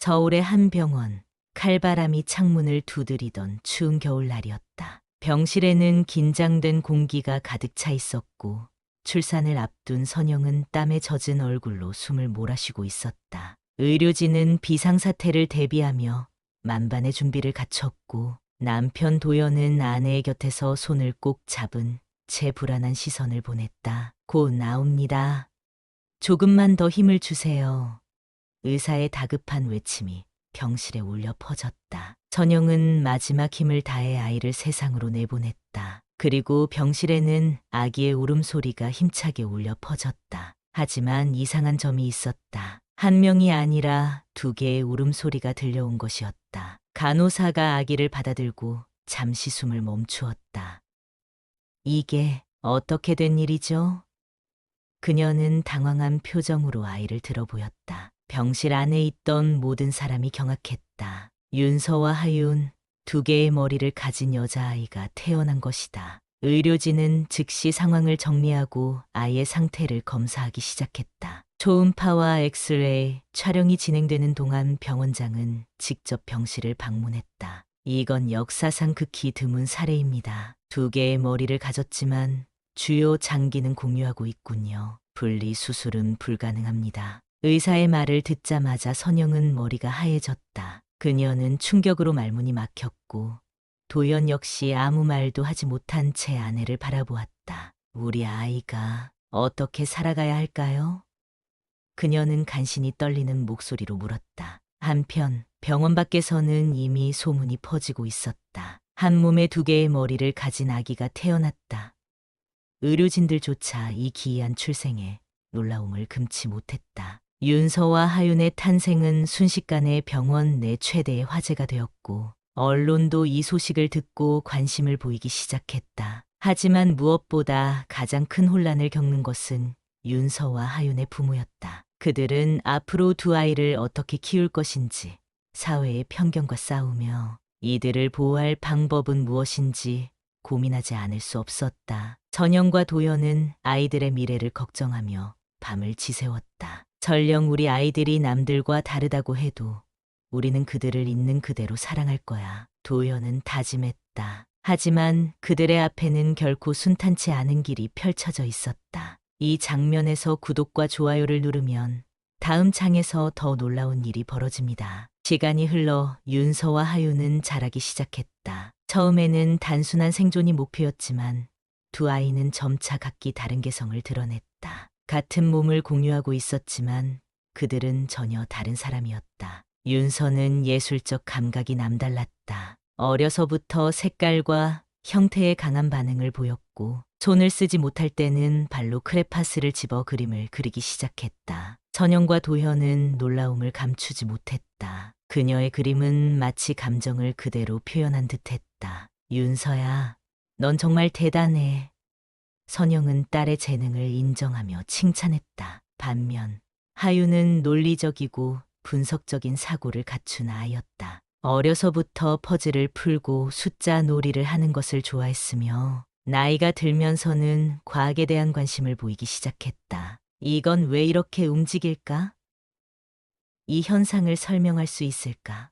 서울의 한 병원, 칼바람이 창문을 두드리던 추운 겨울날이었다. 병실에는 긴장된 공기가 가득 차 있었고 출산을 앞둔 선영은 땀에 젖은 얼굴로 숨을 몰아쉬고 있었다. 의료진은 비상사태를 대비하며 만반의 준비를 갖췄고 남편 도연은 아내의 곁에서 손을 꼭 잡은 채 불안한 시선을 보냈다. 곧 나옵니다. 조금만 더 힘을 주세요. 의사의 다급한 외침이 병실에 울려 퍼졌다. 선영은 마지막 힘을 다해 아이를 세상으로 내보냈다. 그리고 병실에는 아기의 울음소리가 힘차게 울려 퍼졌다. 하지만 이상한 점이 있었다. 한 명이 아니라 두 개의 울음소리가 들려온 것이었다. 간호사가 아기를 받아들고 잠시 숨을 멈추었다. 이게 어떻게 된 일이죠? 그녀는 당황한 표정으로 아이를 들어보였다. 병실 안에 있던 모든 사람이 경악했다. 윤서와 하윤, 두 개의 머리를 가진 여자아이가 태어난 것이다. 의료진은 즉시 상황을 정리하고 아이의 상태를 검사하기 시작했다. 초음파와 엑스레이 촬영이 진행되는 동안 병원장은 직접 병실을 방문했다. 이건 역사상 극히 드문 사례입니다. 두 개의 머리를 가졌지만 주요 장기는 공유하고 있군요. 분리수술은 불가능합니다. 의사의 말을 듣자마자 선영은 머리가 하얘졌다. 그녀는 충격으로 말문이 막혔고 도연 역시 아무 말도 하지 못한 채 아내를 바라보았다. 우리 아이가 어떻게 살아가야 할까요? 그녀는 간신히 떨리는 목소리로 물었다. 한편 병원 밖에서는 이미 소문이 퍼지고 있었다. 한 몸에 두 개의 머리를 가진 아기가 태어났다. 의료진들조차 이 기이한 출생에 놀라움을 금치 못했다. 윤서와 하윤의 탄생은 순식간에 병원 내 최대의 화제가 되었고 언론도 이 소식을 듣고 관심을 보이기 시작했다. 하지만 무엇보다 가장 큰 혼란을 겪는 것은 윤서와 하윤의 부모였다. 그들은 앞으로 두 아이를 어떻게 키울 것인지, 사회의 편견과 싸우며 이들을 보호할 방법은 무엇인지 고민하지 않을 수 없었다. 선영과 도연은 아이들의 미래를 걱정하며 밤을 지새웠다. 설령 우리 아이들이 남들과 다르다고 해도 우리는 그들을 있는 그대로 사랑할 거야. 도연은 다짐했다. 하지만 그들의 앞에는 결코 순탄치 않은 길이 펼쳐져 있었다. 이 장면에서 구독과 좋아요를 누르면 다음 장에서 더 놀라운 일이 벌어집니다. 시간이 흘러 윤서와 하윤은 자라기 시작했다. 처음에는 단순한 생존이 목표였지만 두 아이는 점차 각기 다른 개성을 드러냈다. 같은 몸을 공유하고 있었지만 그들은 전혀 다른 사람이었다. 윤서는 예술적 감각이 남달랐다. 어려서부터 색깔과 형태에 강한 반응을 보였고 손을 쓰지 못할 때는 발로 크레파스를 집어 그림을 그리기 시작했다. 선영과 도현은 놀라움을 감추지 못했다. 그녀의 그림은 마치 감정을 그대로 표현한 듯했다. 윤서야, 넌 정말 대단해. 선영은 딸의 재능을 인정하며 칭찬했다. 반면 하윤은 논리적이고 분석적인 사고를 갖춘 아이였다. 어려서부터 퍼즐을 풀고 숫자 놀이를 하는 것을 좋아했으며 나이가 들면서는 과학에 대한 관심을 보이기 시작했다. 이건 왜 이렇게 움직일까? 이 현상을 설명할 수 있을까?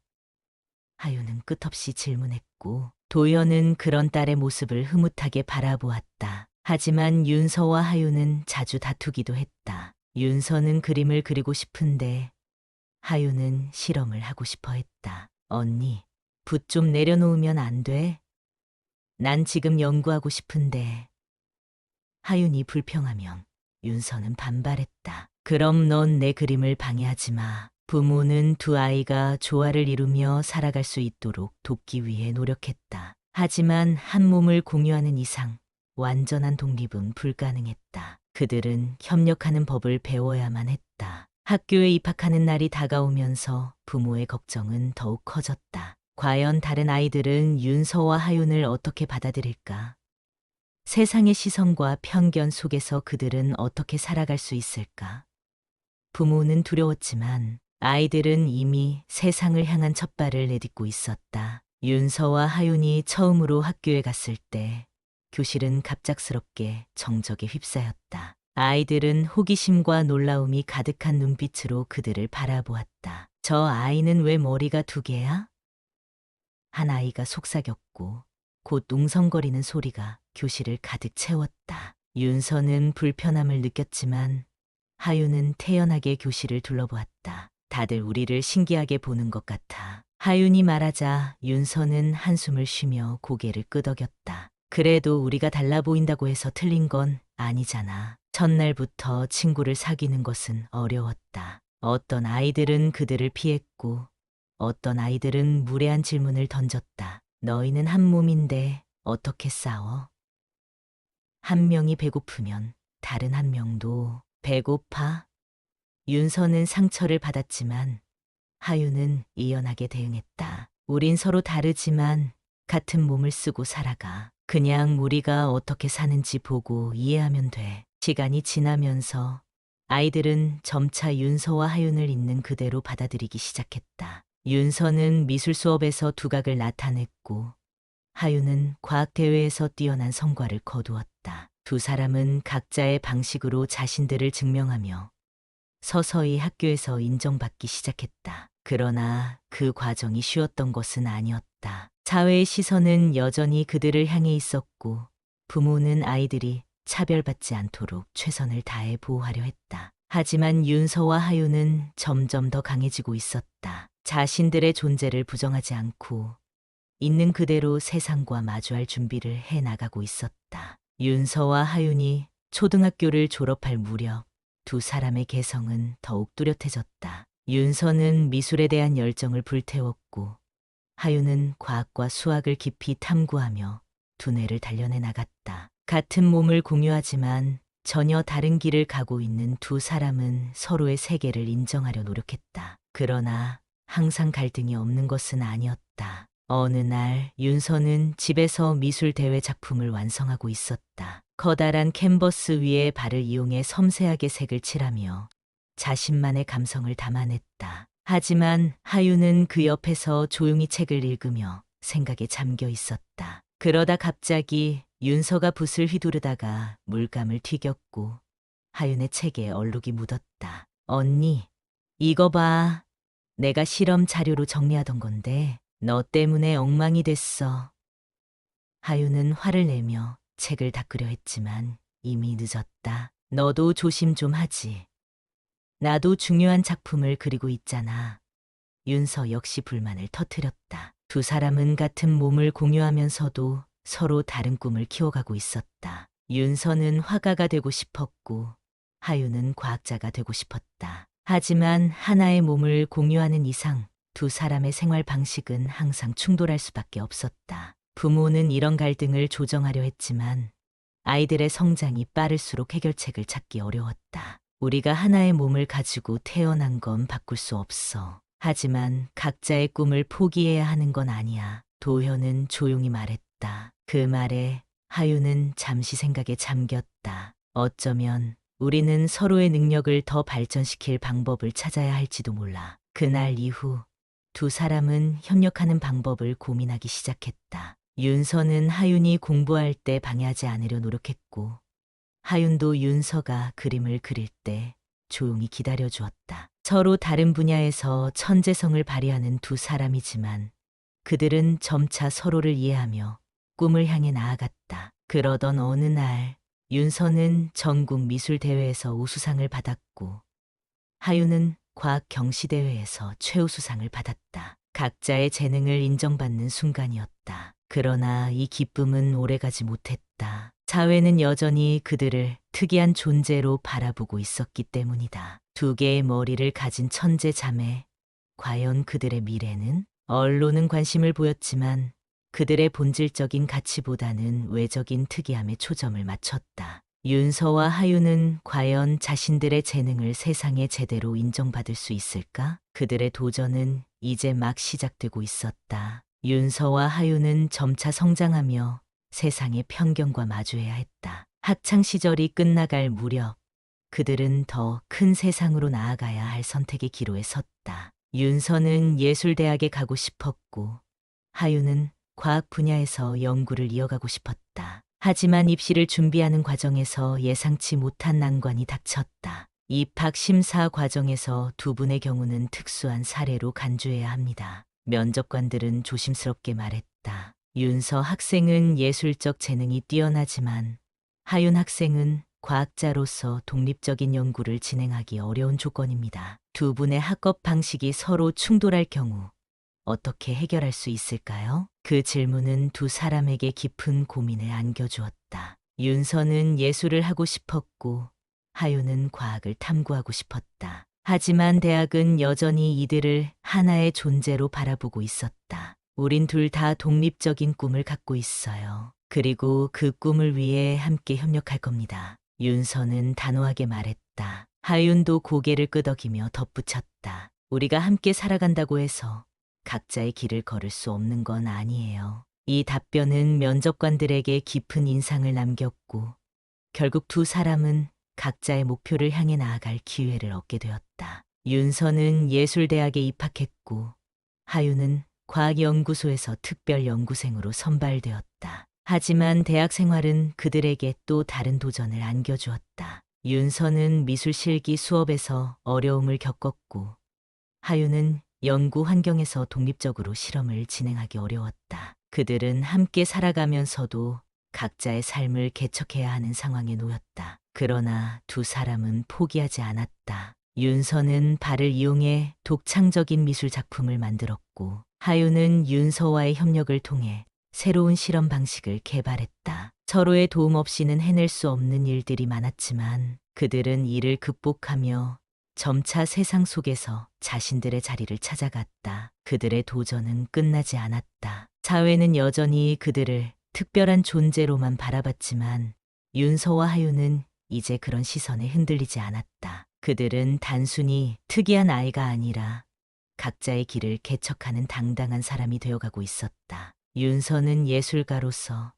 하윤은 끝없이 질문했고 도연은 그런 딸의 모습을 흐뭇하게 바라보았다. 하지만 윤서와 하윤은 자주 다투기도 했다. 윤서는 그림을 그리고 싶은데 하윤은 실험을 하고 싶어 했다. 언니, 붓 좀 내려놓으면 안 돼? 난 지금 연구하고 싶은데. 하윤이 불평하면 윤서는 반발했다. 그럼 넌 내 그림을 방해하지 마. 부모는 두 아이가 조화를 이루며 살아갈 수 있도록 돕기 위해 노력했다. 하지만 한 몸을 공유하는 이상 완전한 독립은 불가능했다. 그들은 협력하는 법을 배워야만 했다. 학교에 입학하는 날이 다가오면서 부모의 걱정은 더욱 커졌다. 과연 다른 아이들은 윤서와 하윤을 어떻게 받아들일까? 세상의 시선과 편견 속에서 그들은 어떻게 살아갈 수 있을까? 부모는 두려웠지만 아이들은 이미 세상을 향한 첫발을 내딛고 있었다. 윤서와 하윤이 처음으로 학교에 갔을 때 교실은 갑작스럽게 정적에 휩싸였다. 아이들은 호기심과 놀라움이 가득한 눈빛으로 그들을 바라보았다. 저 아이는 왜 머리가 두 개야? 한 아이가 속삭였고 곧 웅성거리는 소리가 교실을 가득 채웠다. 윤서는 불편함을 느꼈지만 하윤은 태연하게 교실을 둘러보았다. 다들 우리를 신기하게 보는 것 같아. 하윤이 말하자 윤서는 한숨을 쉬며 고개를 끄덕였다. 그래도 우리가 달라 보인다고 해서 틀린 건 아니잖아. 첫날부터 친구를 사귀는 것은 어려웠다. 어떤 아이들은 그들을 피했고 어떤 아이들은 무례한 질문을 던졌다. 너희는 한 몸인데 어떻게 싸워? 한 명이 배고프면 다른 한 명도 배고파? 윤서는 상처를 받았지만 하윤은 이연하게 대응했다. 우린 서로 다르지만 같은 몸을 쓰고 살아가. 그냥 우리가 어떻게 사는지 보고 이해하면 돼. 시간이 지나면서 아이들은 점차 윤서와 하윤을 있는 그대로 받아들이기 시작했다. 윤서는 미술 수업에서 두각을 나타냈고 하윤은 과학대회에서 뛰어난 성과를 거두었다. 두 사람은 각자의 방식으로 자신들을 증명하며 서서히 학교에서 인정받기 시작했다. 그러나 그 과정이 쉬웠던 것은 아니었다. 사회의 시선은 여전히 그들을 향해 있었고 부모는 아이들이 차별받지 않도록 최선을 다해 보호하려 했다. 하지만 윤서와 하윤은 점점 더 강해지고 있었다. 자신들의 존재를 부정하지 않고 있는 그대로 세상과 마주할 준비를 해 나가고 있었다. 윤서와 하윤이 초등학교를 졸업할 무렵 두 사람의 개성은 더욱 뚜렷해졌다. 윤서는 미술에 대한 열정을 불태웠고 하윤은 과학과 수학을 깊이 탐구하며 두뇌를 단련해 나갔다. 같은 몸을 공유하지만 전혀 다른 길을 가고 있는 두 사람은 서로의 세계를 인정하려 노력했다. 그러나 항상 갈등이 없는 것은 아니었다. 어느 날 윤서는 집에서 미술 대회 작품을 완성하고 있었다. 커다란 캔버스 위에 발을 이용해 섬세하게 색을 칠하며 자신만의 감성을 담아냈다. 하지만 하윤은 그 옆에서 조용히 책을 읽으며 생각에 잠겨 있었다. 그러다 갑자기 윤서가 붓을 휘두르다가 물감을 튀겼고 하윤의 책에 얼룩이 묻었다. 언니, 이거 봐. 내가 실험 자료로 정리하던 건데 너 때문에 엉망이 됐어. 하윤은 화를 내며 책을 닦으려 했지만 이미 늦었다. 너도 조심 좀 하지. 나도 중요한 작품을 그리고 있잖아. 윤서 역시 불만을 터뜨렸다. 두 사람은 같은 몸을 공유하면서도 서로 다른 꿈을 키워가고 있었다. 윤서는 화가가 되고 싶었고 하윤은 과학자가 되고 싶었다. 하지만 하나의 몸을 공유하는 이상 두 사람의 생활 방식은 항상 충돌할 수밖에 없었다. 부모는 이런 갈등을 조정하려 했지만 아이들의 성장이 빠를수록 해결책을 찾기 어려웠다. 우리가 하나의 몸을 가지고 태어난 건 바꿀 수 없어. 하지만 각자의 꿈을 포기해야 하는 건 아니야. 도현은 조용히 말했다. 그 말에 하윤은 잠시 생각에 잠겼다. 어쩌면 우리는 서로의 능력을 더 발전시킬 방법을 찾아야 할지도 몰라. 그날 이후 두 사람은 협력하는 방법을 고민하기 시작했다. 윤서는 하윤이 공부할 때 방해하지 않으려 노력했고 하윤도 윤서가 그림을 그릴 때 조용히 기다려 주었다. 서로 다른 분야에서 천재성을 발휘하는 두 사람이지만 그들은 점차 서로를 이해하며 꿈을 향해 나아갔다. 그러던 어느 날 윤서는 전국 미술대회에서 우수상을 받았고 하윤은 과학 경시대회에서 최우수상을 받았다. 각자의 재능을 인정받는 순간이었다. 그러나 이 기쁨은 오래가지 못했다. 사회는 여전히 그들을 특이한 존재로 바라보고 있었기 때문이다. 두 개의 머리를 가진 천재 자매. 과연 그들의 미래는? 언론은 관심을 보였지만 그들의 본질적인 가치보다는 외적인 특이함에 초점을 맞췄다. 윤서와 하윤은 과연 자신들의 재능을 세상에 제대로 인정받을 수 있을까? 그들의 도전은 이제 막 시작되고 있었다. 윤서와 하윤은 점차 성장하며 세상의 편견과 마주해야 했다. 학창 시절이 끝나갈 무렵 그들은 더 큰 세상으로 나아가야 할 선택의 기로에 섰다. 윤서는 예술대학에 가고 싶었고 하윤은 과학 분야에서 연구를 이어가고 싶었다. 하지만 입시를 준비하는 과정에서 예상치 못한 난관이 닥쳤다. 입학 심사 과정에서 두 분의 경우는 특수한 사례로 간주해야 합니다. 면접관들은 조심스럽게 말했다. 윤서 학생은 예술적 재능이 뛰어나지만 하윤 학생은 과학자로서 독립적인 연구를 진행하기 어려운 조건입니다. 두 분의 학업 방식이 서로 충돌할 경우 어떻게 해결할 수 있을까요? 그 질문은 두 사람에게 깊은 고민을 안겨주었다. 윤서는 예술을 하고 싶었고 하윤은 과학을 탐구하고 싶었다. 하지만 대학은 여전히 이들을 하나의 존재로 바라보고 있었다. 우린 둘 다 독립적인 꿈을 갖고 있어요. 그리고 그 꿈을 위해 함께 협력할 겁니다. 윤서는 단호하게 말했다. 하윤도 고개를 끄덕이며 덧붙였다. 우리가 함께 살아간다고 해서 각자의 길을 걸을 수 없는 건 아니에요. 이 답변은 면접관들에게 깊은 인상을 남겼고 결국 두 사람은 각자의 목표를 향해 나아갈 기회를 얻게 되었다. 윤서는 예술대학에 입학했고 하윤은 과학연구소에서 특별연구생으로 선발되었다. 하지만 대학 생활은 그들에게 또 다른 도전을 안겨주었다. 윤서는 미술 실기 수업에서 어려움을 겪었고 하윤은 연구 환경에서 독립적으로 실험을 진행하기 어려웠다. 그들은 함께 살아가면서도 각자의 삶을 개척해야 하는 상황에 놓였다. 그러나 두 사람은 포기하지 않았다. 윤서는 발을 이용해 독창적인 미술 작품을 만들었고 하윤은 윤서와의 협력을 통해 새로운 실험 방식을 개발했다. 서로의 도움 없이는 해낼 수 없는 일들이 많았지만 그들은 이를 극복하며 점차 세상 속에서 자신들의 자리를 찾아갔다. 그들의 도전은 끝나지 않았다. 사회는 여전히 그들을 특별한 존재로만 바라봤지만 윤서와 하윤은 이제 그런 시선에 흔들리지 않았다. 그들은 단순히 특이한 아이가 아니라 각자의 길을 개척하는 당당한 사람이 되어가고 있었다. 윤서는 예술가로서,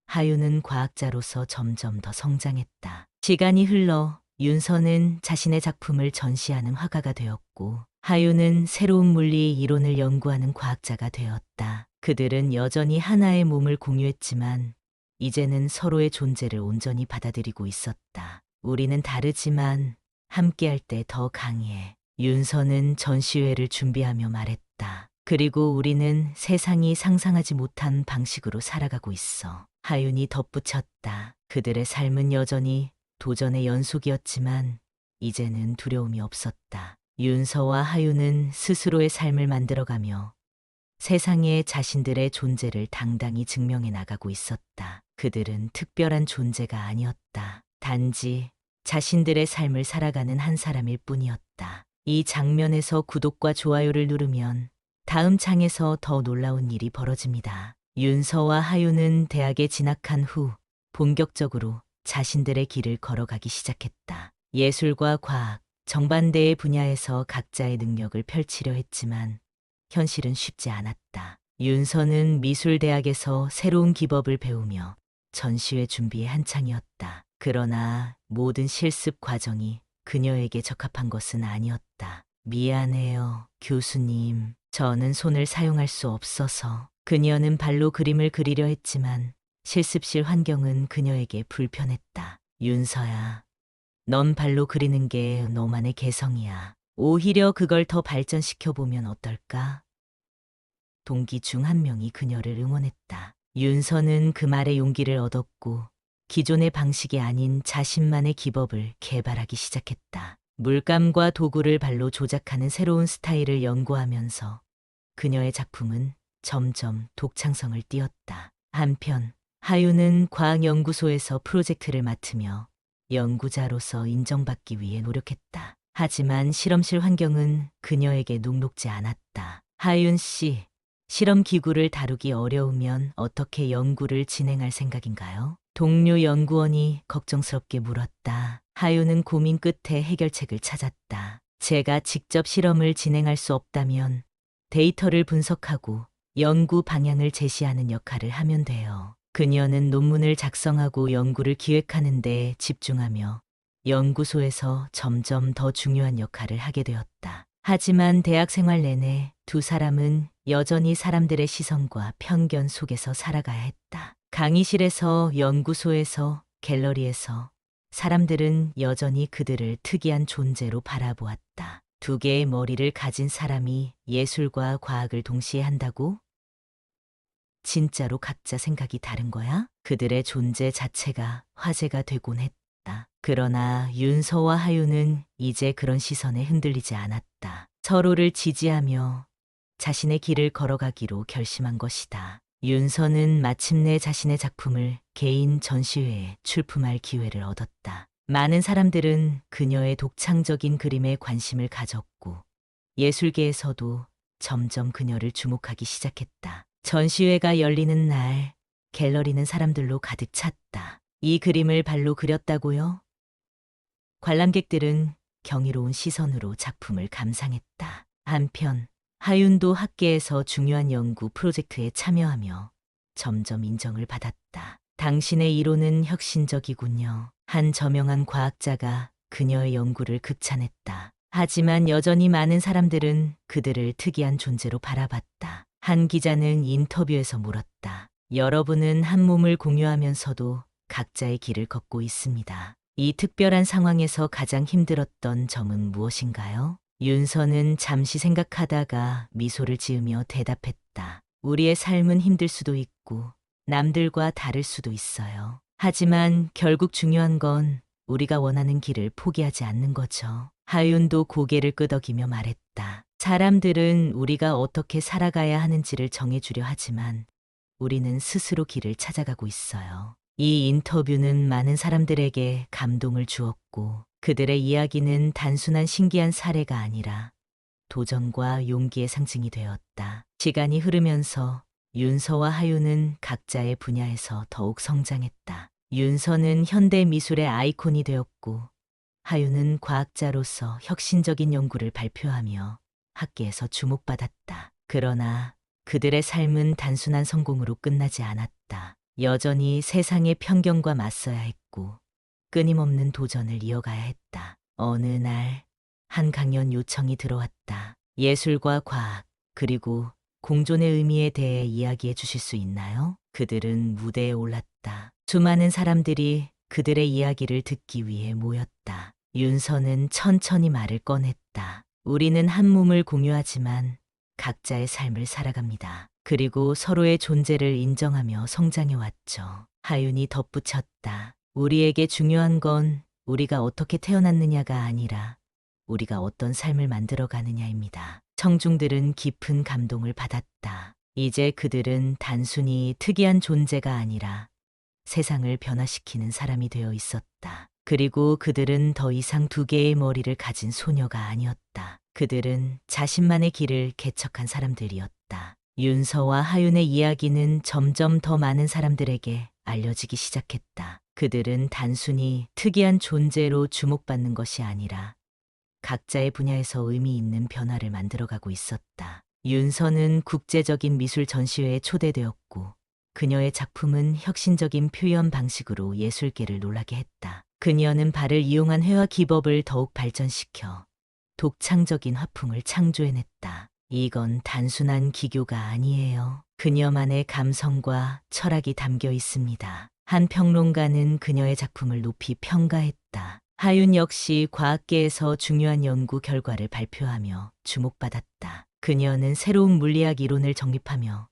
하윤은 과학자로서 점점 더 성장했다. 시간이 흘러 윤서는 자신의 작품을 전시하는 화가가 되었고 하윤은 새로운 물리 이론을 연구하는 과학자가 되었다. 그들은 여전히 하나의 몸을 공유했지만 이제는 서로의 존재를 온전히 받아들이고 있었다. 우리는 다르지만 함께할 때 더 강해. 윤서는 전시회를 준비하며 말했다. 그리고 우리는 세상이 상상하지 못한 방식으로 살아가고 있어. 하윤이 덧붙였다. 그들의 삶은 여전히 도전의 연속이었지만 이제는 두려움이 없었다. 윤서와 하윤은 스스로의 삶을 만들어가며 세상에 자신들의 존재를 당당히 증명해 나가고 있었다. 그들은 특별한 존재가 아니었다. 단지 자신들의 삶을 살아가는 한 사람일 뿐이었다. 이 장면에서 구독과 좋아요를 누르면 다음 장에서 더 놀라운 일이 벌어집니다. 윤서와 하윤은 대학에 진학한 후 본격적으로 자신들의 길을 걸어가기 시작했다. 예술과 과학, 정반대의 분야에서 각자의 능력을 펼치려 했지만 현실은 쉽지 않았다. 윤서는 미술대학에서 새로운 기법을 배우며 전시회 준비에 한창이었다. 그러나 모든 실습 과정이 그녀에게 적합한 것은 아니었다. 미안해요, 교수님. 저는 손을 사용할 수 없어서. 그녀는 발로 그림을 그리려 했지만 실습실 환경은 그녀에게 불편했다. 윤서야, 넌 발로 그리는 게 너만의 개성이야. 오히려 그걸 더 발전시켜보면 어떨까? 동기 중 한 명이 그녀를 응원했다. 윤서는 그 말에 용기를 얻었고 기존의 방식이 아닌 자신만의 기법을 개발하기 시작했다. 물감과 도구를 발로 조작하는 새로운 스타일을 연구하면서 그녀의 작품은 점점 독창성을 띠었다. 한편 하윤은 과학연구소에서 프로젝트를 맡으며 연구자로서 인정받기 위해 노력했다. 하지만 실험실 환경은 그녀에게 녹록지 않았다. 하윤 씨, 실험 기구를 다루기 어려우면 어떻게 연구를 진행할 생각인가요? 동료 연구원이 걱정스럽게 물었다. 하윤은 고민 끝에 해결책을 찾았다. 제가 직접 실험을 진행할 수 없다면 데이터를 분석하고 연구 방향을 제시하는 역할을 하면 돼요. 그녀는 논문을 작성하고 연구를 기획하는 데 집중하며 연구소에서 점점 더 중요한 역할을 하게 되었다. 하지만 대학 생활 내내 두 사람은 여전히 사람들의 시선과 편견 속에서 살아가야 했다. 강의실에서, 연구소에서, 갤러리에서 사람들은 여전히 그들을 특이한 존재로 바라보았다. 두 개의 머리를 가진 사람이 예술과 과학을 동시에 한다고? 진짜로 각자 생각이 다른 거야? 그들의 존재 자체가 화제가 되곤 했다. 그러나 윤서와 하윤은 이제 그런 시선에 흔들리지 않았다. 서로를 지지하며 자신의 길을 걸어가기로 결심한 것이다. 윤서는 마침내 자신의 작품을 개인 전시회에 출품할 기회를 얻었다. 많은 사람들은 그녀의 독창적인 그림에 관심을 가졌고 예술계에서도 점점 그녀를 주목하기 시작했다. 전시회가 열리는 날 갤러리는 사람들로 가득 찼다. 이 그림을 발로 그렸다고요? 관람객들은 경이로운 시선으로 작품을 감상했다. 한편 하윤도 학계에서 중요한 연구 프로젝트에 참여하며 점점 인정을 받았다. 당신의 이론은 혁신적이군요. 한 저명한 과학자가 그녀의 연구를 극찬했다. 하지만 여전히 많은 사람들은 그들을 특이한 존재로 바라봤다. 한 기자는 인터뷰에서 물었다. 여러분은 한 몸을 공유하면서도 각자의 길을 걷고 있습니다. 이 특별한 상황에서 가장 힘들었던 점은 무엇인가요? 윤서는 잠시 생각하다가 미소를 지으며 대답했다. 우리의 삶은 힘들 수도 있고 남들과 다를 수도 있어요. 하지만 결국 중요한 건 우리가 원하는 길을 포기하지 않는 거죠. 하윤도 고개를 끄덕이며 말했다. 사람들은 우리가 어떻게 살아가야 하는지를 정해주려 하지만 우리는 스스로 길을 찾아가고 있어요. 이 인터뷰는 많은 사람들에게 감동을 주었고 그들의 이야기는 단순한 신기한 사례가 아니라 도전과 용기의 상징이 되었다. 시간이 흐르면서 윤서와 하윤은 각자의 분야에서 더욱 성장했다. 윤서는 현대 미술의 아이콘이 되었고 하윤은 과학자로서 혁신적인 연구를 발표하며 학계에서 주목받았다. 그러나 그들의 삶은 단순한 성공으로 끝나지 않았다. 여전히 세상의 편견과 맞서야 했고 끊임없는 도전을 이어가야 했다. 어느 날 한 강연 요청이 들어왔다. 예술과 과학 그리고 공존의 의미에 대해 이야기해 주실 수 있나요? 그들은 무대에 올랐다. 수많은 사람들이 그들의 이야기를 듣기 위해 모였다. 윤서는 천천히 말을 꺼냈다. 우리는 한 몸을 공유하지만 각자의 삶을 살아갑니다. 그리고 서로의 존재를 인정하며 성장해 왔죠. 하윤이 덧붙였다. 우리에게 중요한 건 우리가 어떻게 태어났느냐가 아니라 우리가 어떤 삶을 만들어 가느냐입니다. 청중들은 깊은 감동을 받았다. 이제 그들은 단순히 특이한 존재가 아니라 세상을 변화시키는 사람이 되어 있었다. 그리고 그들은 더 이상 두 개의 머리를 가진 소녀가 아니었다. 그들은 자신만의 길을 개척한 사람들이었다. 윤서와 하윤의 이야기는 점점 더 많은 사람들에게 알려지기 시작했다. 그들은 단순히 특이한 존재로 주목받는 것이 아니라 각자의 분야에서 의미 있는 변화를 만들어가고 있었다. 윤서는 국제적인 미술 전시회에 초대되었고 그녀의 작품은 혁신적인 표현 방식으로 예술계를 놀라게 했다. 그녀는 발을 이용한 회화 기법을 더욱 발전시켜 독창적인 화풍을 창조해냈다. 이건 단순한 기교가 아니에요. 그녀만의 감성과 철학이 담겨 있습니다. 한 평론가는 그녀의 작품을 높이 평가했다. 하윤 역시 과학계에서 중요한 연구 결과를 발표하며 주목받았다. 그녀는 새로운 물리학 이론을 정립하며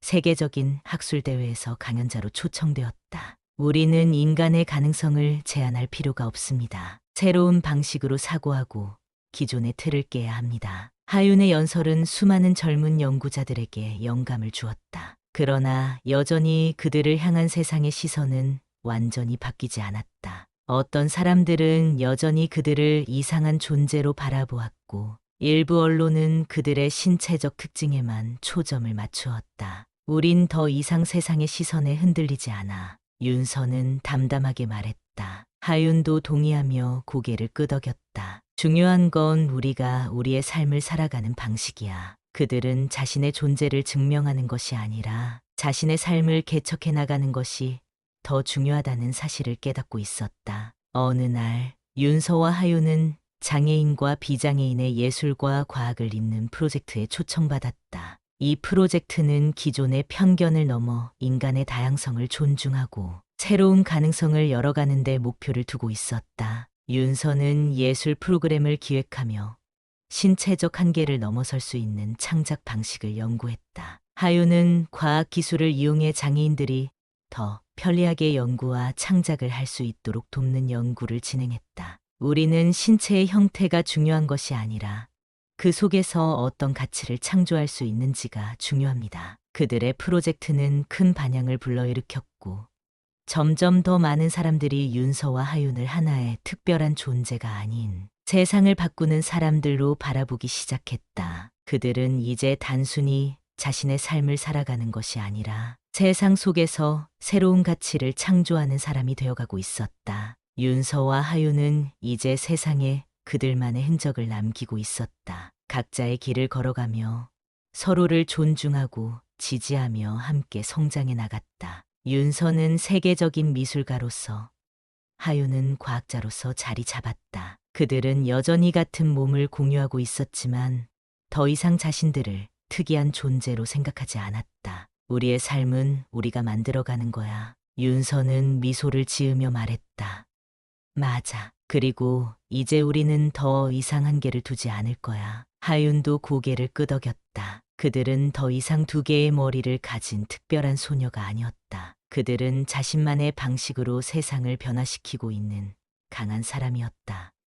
세계적인 학술대회에서 강연자로 초청되었다. 우리는 인간의 가능성을 제한할 필요가 없습니다. 새로운 방식으로 사고하고 기존의 틀을 깨야 합니다. 하윤의 연설은 수많은 젊은 연구자들에게 영감을 주었다. 그러나 여전히 그들을 향한 세상의 시선은 완전히 바뀌지 않았다. 어떤 사람들은 여전히 그들을 이상한 존재로 바라보았고 일부 언론은 그들의 신체적 특징에만 초점을 맞추었다. 우린 더 이상 세상의 시선에 흔들리지 않아. 윤서는 담담하게 말했다. 하윤도 동의하며 고개를 끄덕였다. 중요한 건 우리가 우리의 삶을 살아가는 방식이야. 그들은 자신의 존재를 증명하는 것이 아니라 자신의 삶을 개척해 나가는 것이 더 중요하다는 사실을 깨닫고 있었다. 어느 날 윤서와 하윤은 장애인과 비장애인의 예술과 과학을 잇는 프로젝트에 초청받았다. 이 프로젝트는 기존의 편견을 넘어 인간의 다양성을 존중하고 새로운 가능성을 열어가는 데 목표를 두고 있었다. 윤서는 예술 프로그램을 기획하며 신체적 한계를 넘어설 수 있는 창작 방식을 연구했다. 하윤은 과학 기술을 이용해 장애인들이 더 편리하게 연구와 창작을 할 수 있도록 돕는 연구를 진행했다. 우리는 신체의 형태가 중요한 것이 아니라 그 속에서 어떤 가치를 창조할 수 있는지가 중요합니다. 그들의 프로젝트는 큰 반향을 불러일으켰고 점점 더 많은 사람들이 윤서와 하윤을 하나의 특별한 존재가 아닌 세상을 바꾸는 사람들로 바라보기 시작했다. 그들은 이제 단순히 자신의 삶을 살아가는 것이 아니라 세상 속에서 새로운 가치를 창조하는 사람이 되어가고 있었다. 윤서와 하윤은 이제 세상에 그들만의 흔적을 남기고 있었다. 각자의 길을 걸어가며 서로를 존중하고 지지하며 함께 성장해 나갔다. 윤서는 세계적인 미술가로서, 하윤은 과학자로서 자리 잡았다. 그들은 여전히 같은 몸을 공유하고 있었지만 더 이상 자신들을 특이한 존재로 생각하지 않았다. 우리의 삶은 우리가 만들어가는 거야. 윤서는 미소를 지으며 말했다. 맞아. 그리고 이제 우리는 더 이상 한계를 두지 않을 거야. 하윤도 고개를 끄덕였다. 그들은 더 이상 두 개의 머리를 가진 특별한 소녀가 아니었다. 그들은 자신만의 방식으로 세상을 변화시키고 있는 강한 사람이었다.